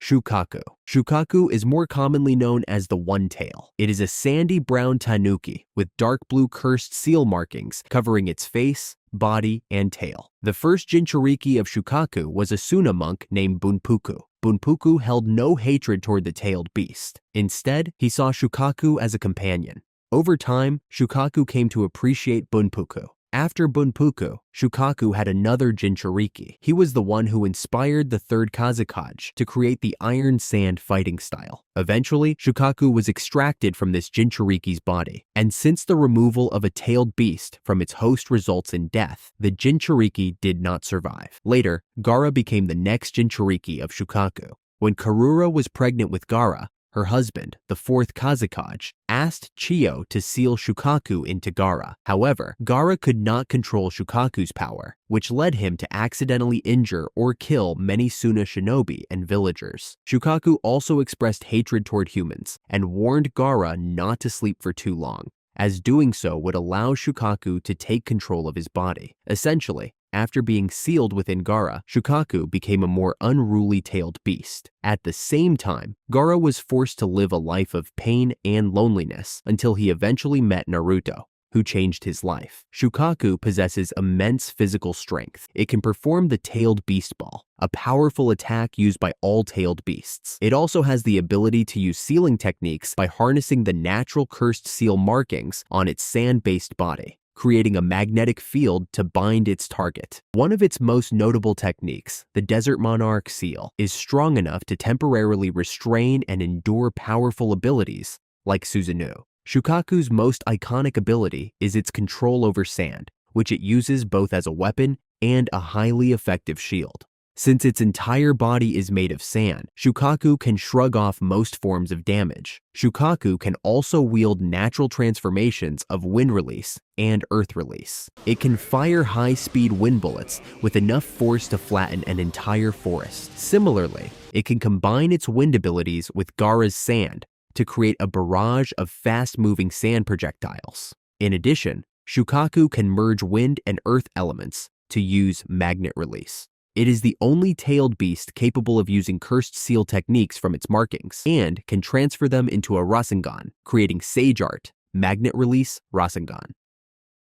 Shukaku. Shukaku is more commonly known as the One-Tail. It is a sandy brown tanuki with dark blue cursed seal markings covering its face, body, and tail. The first Jinchuuriki of Shukaku was a Suna monk named Bunpuku. Bunpuku held no hatred toward the tailed beast. Instead, he saw Shukaku as a companion. Over time, Shukaku came to appreciate Bunpuku. After Bunpuku, Shukaku had another Jinchuuriki. He was the one who inspired the Third Kazekage to create the iron sand fighting style. Eventually, Shukaku was extracted from this Jinchuuriki's body, and since the removal of a tailed beast from its host results in death, the Jinchuuriki did not survive. Later, Gaara became the next Jinchuuriki of Shukaku. When Karura was pregnant with Gaara, her husband, the Fourth Kazekage, asked Chiyo to seal Shukaku into Gaara. However, Gaara could not control Shukaku's power, which led him to accidentally injure or kill many Suna shinobi and villagers. Shukaku also expressed hatred toward humans and warned Gaara not to sleep for too long, as doing so would allow Shukaku to take control of his body. Essentially, after being sealed within Gaara, Shukaku became a more unruly tailed beast. At the same time, Gaara was forced to live a life of pain and loneliness until he eventually met Naruto, who changed his life. Shukaku possesses immense physical strength. It can perform the tailed beast ball, a powerful attack used by all tailed beasts. It also has the ability to use sealing techniques by harnessing the natural cursed seal markings on its sand-based body, creating a magnetic field to bind its target. One of its most notable techniques, the Desert Monarch Seal, is strong enough to temporarily restrain and endure powerful abilities like Susanoo. Shukaku's most iconic ability is its control over sand, which it uses both as a weapon and a highly effective shield. Since its entire body is made of sand, Shukaku can shrug off most forms of damage. Shukaku can also wield natural transformations of wind release and earth release. It can fire high-speed wind bullets with enough force to flatten an entire forest. Similarly, it can combine its wind abilities with Gaara's sand to create a barrage of fast-moving sand projectiles. In addition, Shukaku can merge wind and earth elements to use magnet release. It is the only tailed beast capable of using cursed seal techniques from its markings and can transfer them into a Rasengan, creating Sage Art, Magnet Release Rasengan.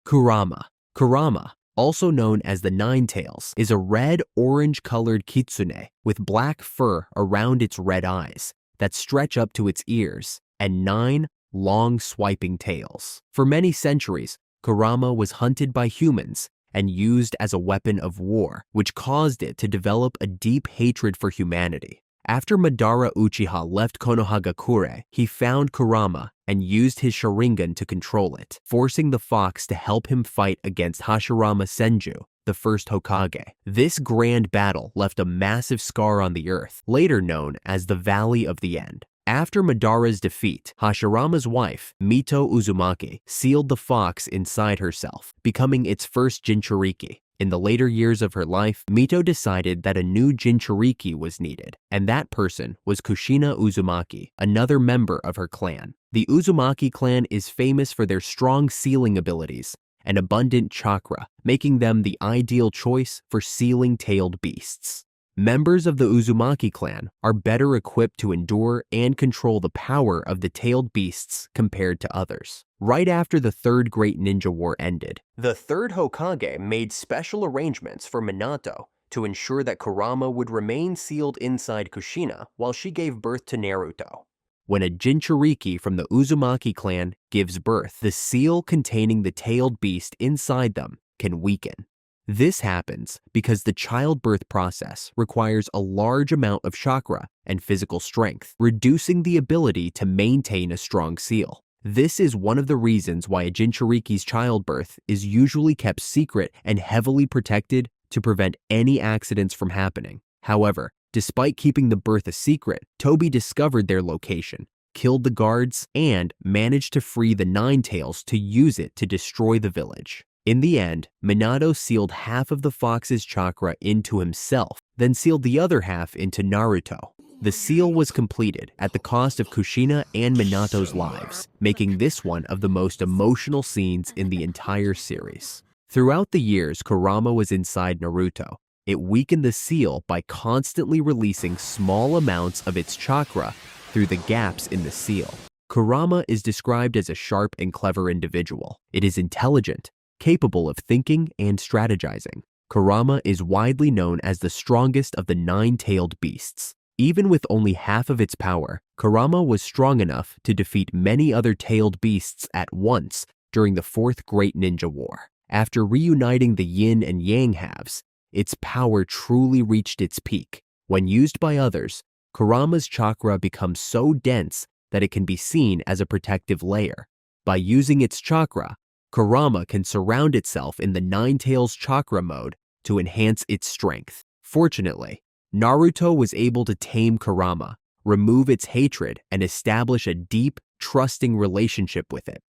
Kurama. Kurama, also known as the Nine Tails, is a red-orange-colored kitsune with black fur around its red eyes that stretch up to its ears and 9 long swiping tails. For many centuries, Kurama was hunted by humans and used as a weapon of war, which caused it to develop a deep hatred for humanity. After Madara Uchiha left Konohagakure, he found Kurama and used his Sharingan to control it, forcing the fox to help him fight against Hashirama Senju, the first Hokage. This grand battle left a massive scar on the earth, later known as the Valley of the End. After Madara's defeat, Hashirama's wife, Mito Uzumaki, sealed the fox inside herself, becoming its first Jinchuuriki. In the later years of her life, Mito decided that a new Jinchuuriki was needed, and that person was Kushina Uzumaki, another member of her clan. The Uzumaki clan is famous for their strong sealing abilities and abundant chakra, making them the ideal choice for sealing tailed beasts. Members of the Uzumaki clan are better equipped to endure and control the power of the tailed beasts compared to others. Right after the Third Great Ninja War ended, the Third Hokage made special arrangements for Minato to ensure that Kurama would remain sealed inside Kushina while she gave birth to Naruto. When a Jinchuuriki from the Uzumaki clan gives birth, the seal containing the tailed beast inside them can weaken. This happens because the childbirth process requires a large amount of chakra and physical strength, reducing the ability to maintain a strong seal. This is one of the reasons why a Jinchuuriki's childbirth is usually kept secret and heavily protected to prevent any accidents from happening. However, despite keeping the birth a secret, Toby discovered their location, killed the guards, and managed to free the Nine Tails to use it to destroy the village. In the end, Minato sealed half of the fox's chakra into himself, then sealed the other half into Naruto. The seal was completed at the cost of Kushina and Minato's lives, making this one of the most emotional scenes in the entire series. Throughout the years Kurama was inside Naruto, It weakened the seal by constantly releasing small amounts of its chakra through the gaps in the seal. Kurama is described as a sharp and clever individual. It is intelligent, capable of thinking and strategizing. Kurama is widely known as the strongest of the nine-tailed beasts. Even with only half of its power, Kurama was strong enough to defeat many other tailed beasts at once during the Fourth Great Ninja War. After reuniting the yin and yang halves, its power truly reached its peak. When used by others, Kurama's chakra becomes so dense that it can be seen as a protective layer. By using its chakra, Kurama can surround itself in the Nine Tails chakra mode to enhance its strength. Fortunately, Naruto was able to tame Kurama, remove its hatred, and establish a deep, trusting relationship with it.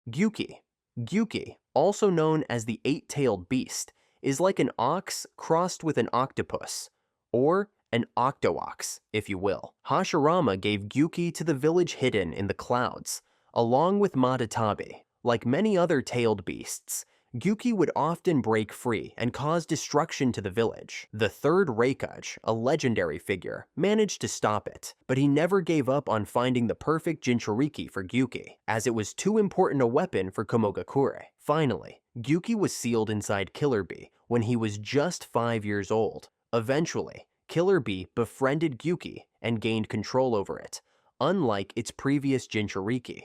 Gyuki, also known as the eight-tailed beast, is like an ox crossed with an octopus, or an octo-ox, if you will. Hashirama gave Gyuki to the village hidden in the clouds, along with Madatabi. Like many other tailed beasts, Gyuki would often break free and cause destruction to the village. The Third Kazekage, a legendary figure, managed to stop it, but he never gave up on finding the perfect Jinchuuriki for Gyuki, as it was too important a weapon for Komogakure. Finally, Gyuki was sealed inside Killer Bee when he was just 5 years old. Eventually, Killer Bee befriended Gyuki and gained control over it, unlike its previous Jinchuuriki.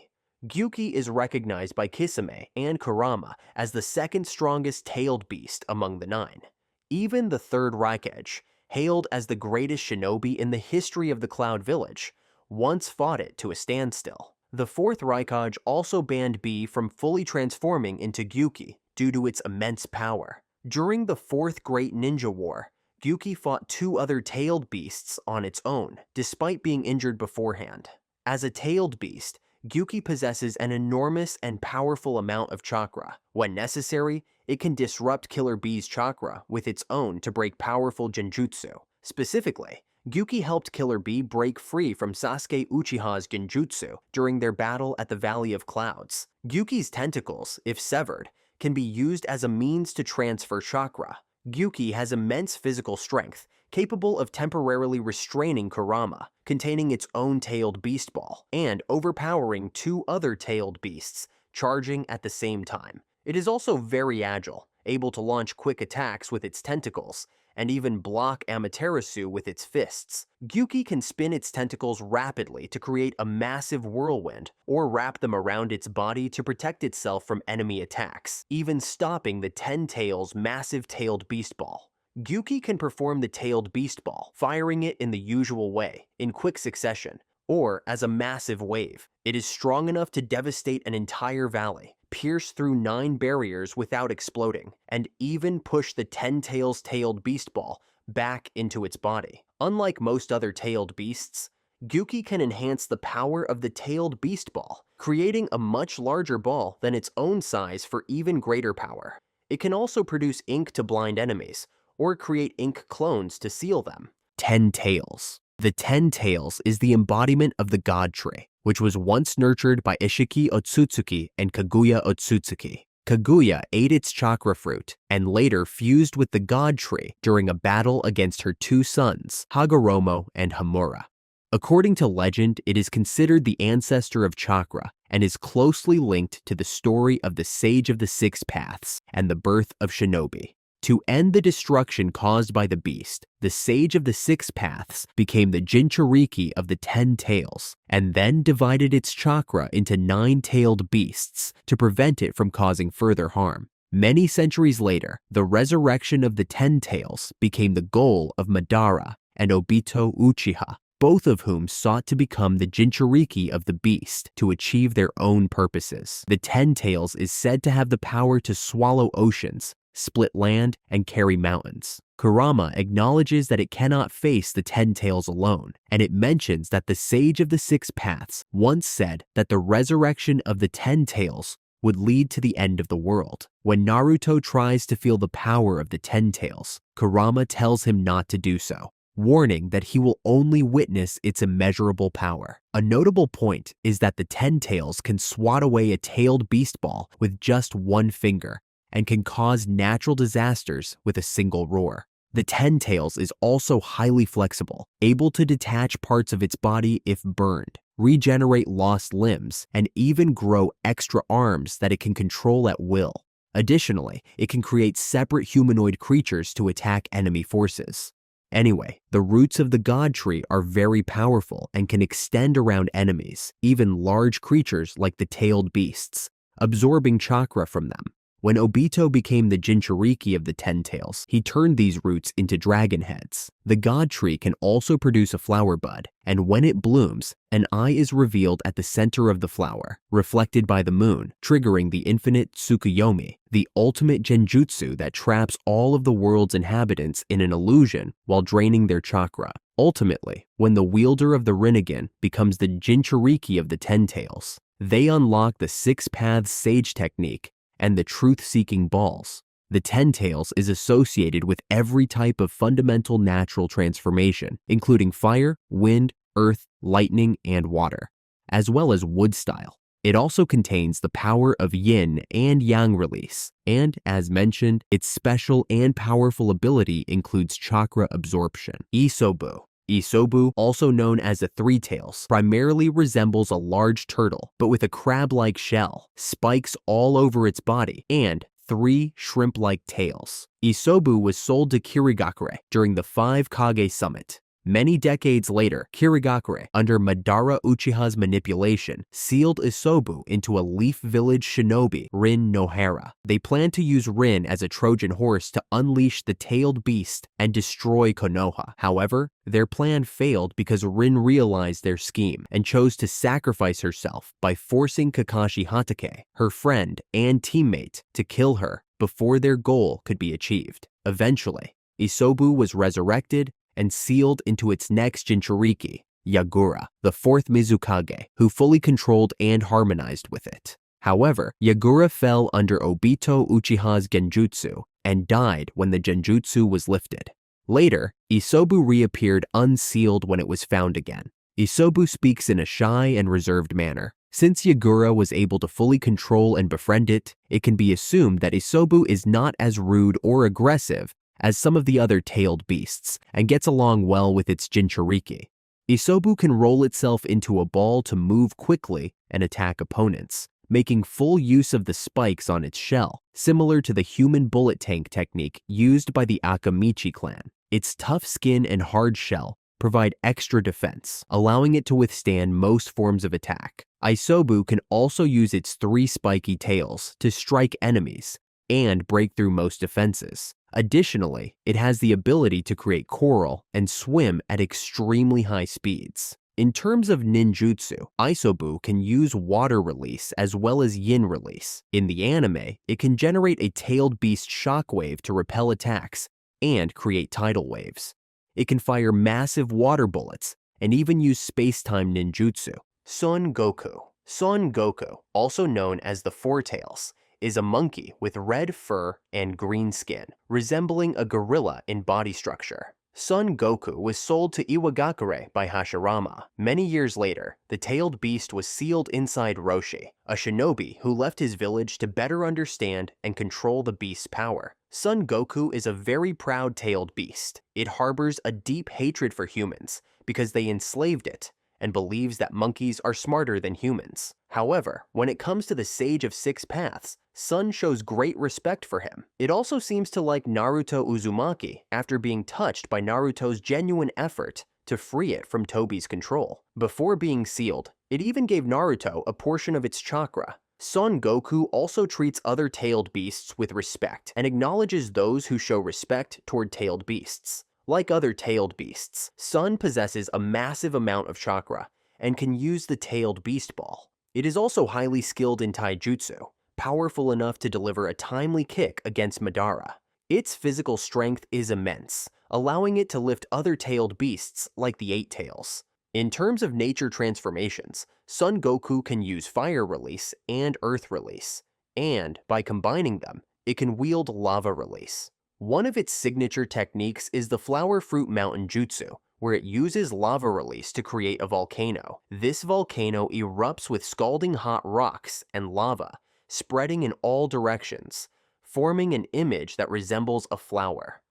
Gyuki is recognized by Kisame and Kurama as the second strongest tailed beast among the 9. Even the Third Kazekage, hailed as the greatest shinobi in the history of the Cloud Village, once fought it to a standstill. The Fourth Kazekage also banned Bee from fully transforming into Gyuki due to its immense power. During the Fourth Great Ninja War, Gyuki fought 2 other tailed beasts on its own, despite being injured beforehand. As a tailed beast, Gyuki possesses an enormous and powerful amount of chakra. When necessary, it can disrupt Killer Bee's chakra with its own to break powerful genjutsu. Specifically, Gyuki helped Killer Bee break free from Sasuke Uchiha's genjutsu during their battle at the Valley of Clouds. Gyuki's tentacles, if severed, can be used as a means to transfer chakra. Gyuki has immense physical strength, capable of temporarily restraining Kurama, containing its own tailed beast ball, and overpowering 2 other tailed beasts, charging at the same time. It is also very agile, able to launch quick attacks with its tentacles, and even block Amaterasu with its fists. Gyuki can spin its tentacles rapidly to create a massive whirlwind, or wrap them around its body to protect itself from enemy attacks, even stopping the 10 Tails massive tailed beast ball. Gyuki can perform the tailed beast ball, firing it in the usual way, in quick succession, or as a massive wave. It is strong enough to devastate an entire valley, pierce through 9 barriers without exploding, and even push the 10 Tails tailed beast ball back into its body. Unlike most other tailed beasts, Gyuki can enhance the power of the tailed beast ball, creating a much larger ball than its own size for even greater power. It can also produce ink to blind enemies, or create ink clones to seal them. 10 Tails. The 10 Tails is the embodiment of the God Tree, which was once nurtured by Ishiki Otsutsuki and Kaguya Otsutsuki. Kaguya ate its chakra fruit and later fused with the God Tree during a battle against her 2 sons, Hagoromo and Hamura. According to legend, it is considered the ancestor of chakra and is closely linked to the story of the Sage of the 6 Paths and the birth of shinobi. To end the destruction caused by the beast, the Sage of the 6 Paths became the Jinchuuriki of the 10 Tails, and then divided its chakra into 9-tailed beasts to prevent it from causing further harm. Many centuries later, the resurrection of the 10 Tails became the goal of Madara and Obito Uchiha, both of whom sought to become the Jinchuuriki of the beast to achieve their own purposes. The 10 Tails is said to have the power to swallow oceans, split land, and carry mountains. Kurama acknowledges that it cannot face the 10 Tails alone, and it mentions that the Sage of the 6 Paths once said that the resurrection of the 10 Tails would lead to the end of the world. When Naruto tries to feel the power of the 10 Tails, Kurama tells him not to do so, warning that he will only witness its immeasurable power. A notable point is that the 10 Tails can swat away a tailed beast ball with just one finger, and can cause natural disasters with a single roar. The Ten Tails is also highly flexible, able to detach parts of its body if burned, regenerate lost limbs, and even grow extra arms that it can control at will. Additionally, it can create separate humanoid creatures to attack enemy forces. Anyway, the roots of the god tree are very powerful and can extend around enemies, even large creatures like the tailed beasts, absorbing chakra from them. When Obito became the Jinchuuriki of the Ten Tails, he turned these roots into dragon heads. The god tree can also produce a flower bud, and when it blooms, an eye is revealed at the center of the flower, reflected by the moon, triggering the infinite Tsukuyomi, the ultimate genjutsu that traps all of the world's inhabitants in an illusion while draining their chakra. Ultimately, when the wielder of the Rinnegan becomes the Jinchuuriki of the Ten Tails, they unlock the Six Paths Sage technique and the truth-seeking balls. The Ten Tails is associated with every type of fundamental natural transformation, including fire, wind, earth, lightning, and water, as well as wood style. It also contains the power of yin and yang release, and as mentioned, its special and powerful ability includes chakra absorption. Isobu. Isobu, also known as the Three Tails, primarily resembles a large turtle, but with a crab-like shell, spikes all over its body, and 3 shrimp-like tails. Isobu was sold to Kirigakure during the 5 Kage Summit. Many decades later, Kirigakure, under Madara Uchiha's manipulation, sealed Isobu into a Leaf Village shinobi, Rin Nohara. They planned to use Rin as a Trojan horse to unleash the tailed beast and destroy Konoha. However, their plan failed because Rin realized their scheme and chose to sacrifice herself by forcing Kakashi Hatake, her friend and teammate, to kill her before their goal could be achieved. Eventually, Isobu was resurrected and sealed into its next Jinchuuriki, Yagura, the 4th Mizukage, who fully controlled and harmonized with it. However, Yagura fell under Obito Uchiha's genjutsu and died when the genjutsu was lifted. Later, Isobu reappeared unsealed when it was found again. Isobu speaks in a shy and reserved manner. Since Yagura was able to fully control and befriend it, it can be assumed that Isobu is not as rude or aggressive as some of the other tailed beasts, and gets along well with its Jinchuuriki. Isobu can roll itself into a ball to move quickly and attack opponents, making full use of the spikes on its shell, similar to the human bullet tank technique used by the Akamichi clan. Its tough skin and hard shell provide extra defense, allowing it to withstand most forms of attack. Isobu can also use its 3 spiky tails to strike enemies and break through most defenses. Additionally, it has the ability to create coral and swim at extremely high speeds. In terms of ninjutsu, Isobu can use water release as well as yin release. In the anime, it can generate a tailed beast shockwave to repel attacks and create tidal waves. It can fire massive water bullets and even use space-time ninjutsu. Son Goku. Son Goku, also known as the Four Tails, is a monkey with red fur and green skin, resembling a gorilla in body structure. Son Goku was sold to Iwagakure by Hashirama. Many years later, the tailed beast was sealed inside Roshi, a shinobi who left his village to better understand and control the beast's power. Son Goku is a very proud tailed beast. It harbors a deep hatred for humans because they enslaved it, and believes that monkeys are smarter than humans. However, when it comes to the Sage of Six Paths, Son shows great respect for him. It also seems to like Naruto Uzumaki after being touched by Naruto's genuine effort to free it from Tobi's control. Before being sealed, it even gave Naruto a portion of its chakra. Son Goku also treats other tailed beasts with respect and acknowledges those who show respect toward tailed beasts. Like other tailed beasts, Son possesses a massive amount of chakra and can use the tailed beast ball. It is also highly skilled in taijutsu, powerful enough to deliver a timely kick against Madara. Its physical strength is immense, allowing it to lift other tailed beasts like the Eight Tails. In terms of nature transformations, Son Goku can use fire release and earth release, and by combining them, it can wield lava release. One of its signature techniques is the Flower Fruit Mountain Jutsu, where it uses lava release to create a volcano. This volcano erupts with scalding hot rocks and lava, spreading in all directions, forming an image that resembles a flower.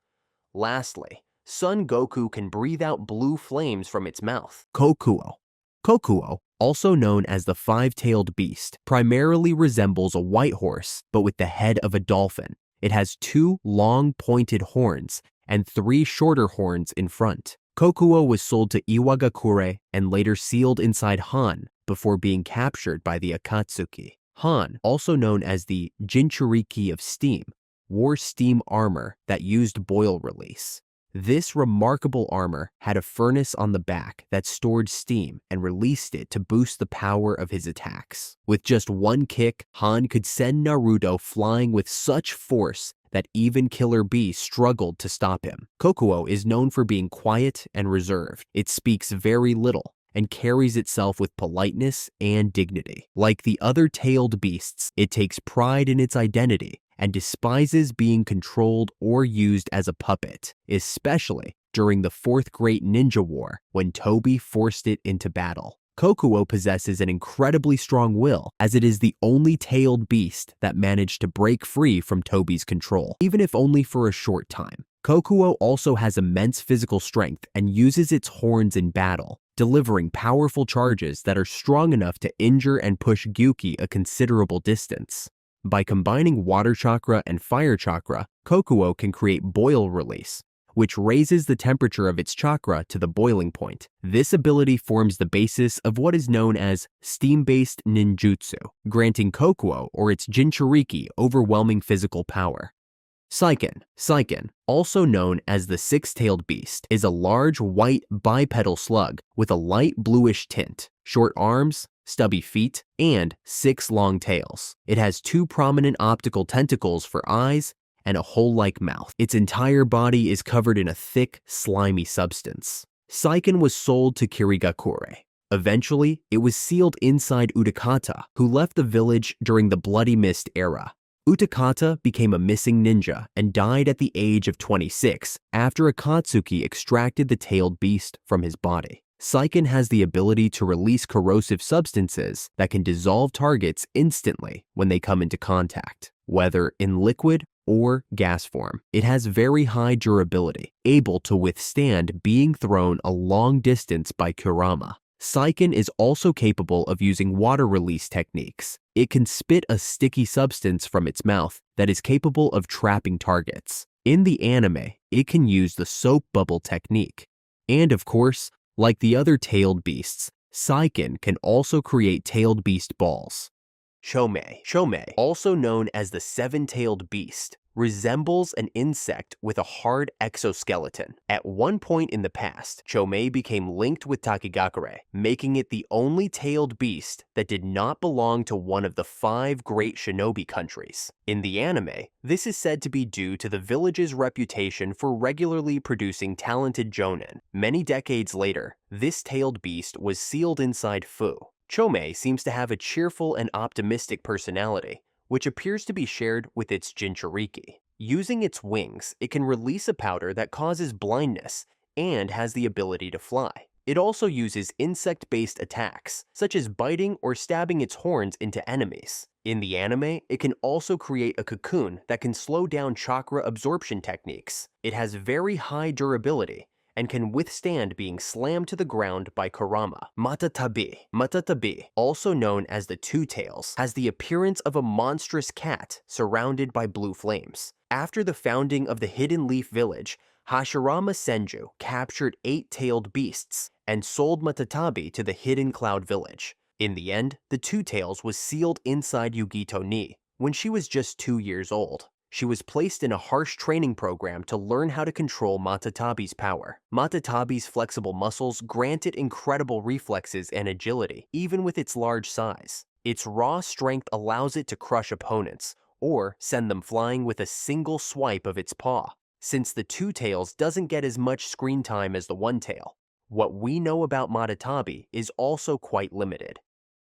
Lastly, Son Goku can breathe out blue flames from its mouth. Kokuo. Kokuo, also known as the five-tailed beast, primarily resembles a white horse, but with the head of a dolphin. It has two long, pointed horns and three shorter horns in front. Kokuo was sold to Iwagakure and later sealed inside Han before being captured by the Akatsuki. Han, also known as the Jinchuuriki of Steam, wore steam armor that used boil release. This remarkable armor had a furnace on the back that stored steam and released it to boost the power of his attacks. With just one kick, Han could send Naruto flying with such force that even Killer Bee struggled to stop him. Kokuo is known for being quiet and reserved. It speaks very little and carries itself with politeness and dignity. Like the other tailed beasts, it takes pride in its identity and despises being controlled or used as a puppet, especially during the Fourth Great Ninja War when Toby forced it into battle. Kokuo possesses an incredibly strong will, as it is the only tailed beast that managed to break free from Toby's control, even if only for a short time. Kokuo also has immense physical strength and uses its horns in battle, delivering powerful charges that are strong enough to injure and push Gyuki a considerable distance. By combining water chakra and fire chakra, Kokuo can create boil release, which raises the temperature of its chakra to the boiling point. This ability forms the basis of what is known as steam-based ninjutsu, granting Kokuo or its Jinchuuriki overwhelming physical power. Seiken, also known as the six-tailed beast, is a large white bipedal slug with a light bluish tint, short arms, stubby feet, and 6 long tails. It has 2 prominent optical tentacles for eyes and a hole-like mouth. Its entire body is covered in a thick, slimy substance. Seiken was sold to Kirigakure. Eventually, it was sealed inside Utakata, who left the village during the Bloody Mist era. Utakata became a missing ninja and died at the age of 26 after Akatsuki extracted the tailed beast from his body. Seiken has the ability to release corrosive substances that can dissolve targets instantly when they come into contact, whether in liquid or gas form. It has very high durability, able to withstand being thrown a long distance by Kurama. Seiken is also capable of using water release techniques. It can spit a sticky substance from its mouth that is capable of trapping targets. In the anime, it can use the soap bubble technique. And of course, like the other tailed beasts, Seiken can also create tailed beast balls. Chomei, also known as the seven-tailed beast, resembles an insect with a hard exoskeleton. At one point in the past, Chomei became linked with Takigakure, making it the only tailed beast that did not belong to one of the 5 great shinobi countries. In the anime, this is said to be due to the village's reputation for regularly producing talented jonin. Many decades later, this tailed beast was sealed inside Fu. Chomei seems to have a cheerful and optimistic personality, which appears to be shared with its Jinchuuriki. Using its wings, it can release a powder that causes blindness and has the ability to fly. It also uses insect-based attacks, such as biting or stabbing its horns into enemies. In the anime, it can also create a cocoon that can slow down chakra absorption techniques. It has very high durability and can withstand being slammed to the ground by Kurama. Matatabi, also known as the Two Tails, has the appearance of a monstrous cat surrounded by blue flames. After the founding of the Hidden Leaf Village, Hashirama Senju captured 8-tailed beasts and sold Matatabi to the Hidden Cloud Village. In the end, the Two Tails was sealed inside Yugito-ni when she was just 2 years old. She was placed in a harsh training program to learn how to control Matatabi's power. Matatabi's flexible muscles grant it incredible reflexes and agility, even with its large size. Its raw strength allows it to crush opponents, or send them flying with a single swipe of its paw. Since the Two Tails doesn't get as much screen time as the One Tail, what we know about Matatabi is also quite limited.